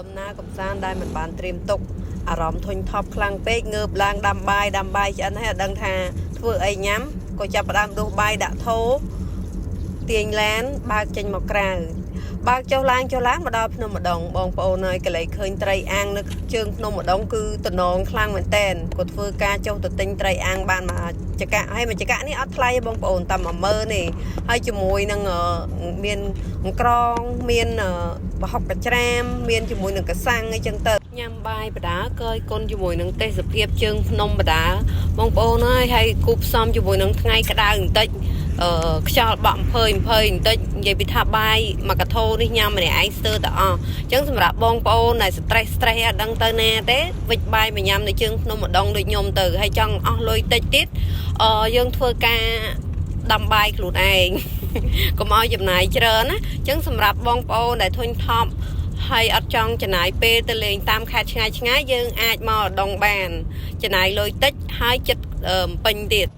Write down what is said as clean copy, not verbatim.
ដំណើរកំសាន្តដែលមិនបានត្រៀមទុកអារម្មណ៍ធុញថប់ខ្លាំងពេកងើបឡើងដាំបាយឆ្អិនហើយអត់ដឹងថាធ្វើអីញ៉ាំក៏ចាប់ផ្ដើមដួសបាយដាក់ថូទាញឡានបើកចេញមកក្រៅបើកចុះឡើងមកដល់ភ្នំម្ដងបងប្អូនហើយកលែងឃើញត្រីអាំងនៅជើងភ្នំម្ដងគឺតំណងខ្លាំងមែនតែនគាត់ធ្វើការចុះទៅទិញត្រីអាំងបានមកចកាហើយមួយចកានេះអត់ថ្លៃទេបងប្អូនតាម10000ទេហើយជាមួយនឹងមានក្រងមានប្រហុកកច្រាមមានជាមួយនឹងកសាំងអីចឹងទៅញ៉ាំបាយបដាកយគុនជាមួយនឹងទេសភាពជើងភ្នំបដាបងប្អូនហើយគូផ្សំជាមួយនឹងថ្ងៃក្តៅបន្តិចខ្យល់បក់20បន្តិចនិយាយពីថាបាយមួយកធោនេះញ៉ាំម្នាក់ឯងស្ទើរតែអស់អញ្ចឹងសម្រាប់បងប្អូនដែល stress អត់ដឹងទៅណាទេវិចបាយមកញ៉ាំនៅជើងភ្នំម្ដងដូចខ្ញុំទៅហើយចង់អស់លុយតិចទៀតយើងធ្វើការដាំបាយខ្លួនឯងកុំឲ្យចំណាយច្រើនណាអញ្ចឹងសម្រាប់បងប្អូនដែលធុញថប់ហើយអត់ចង់ចំណាយពេលទៅលេងតាមខេត្តឆ្ងាយយើងអាចមកដងបានចំណាយលុយតិចហើយចិត្តពេញទៀត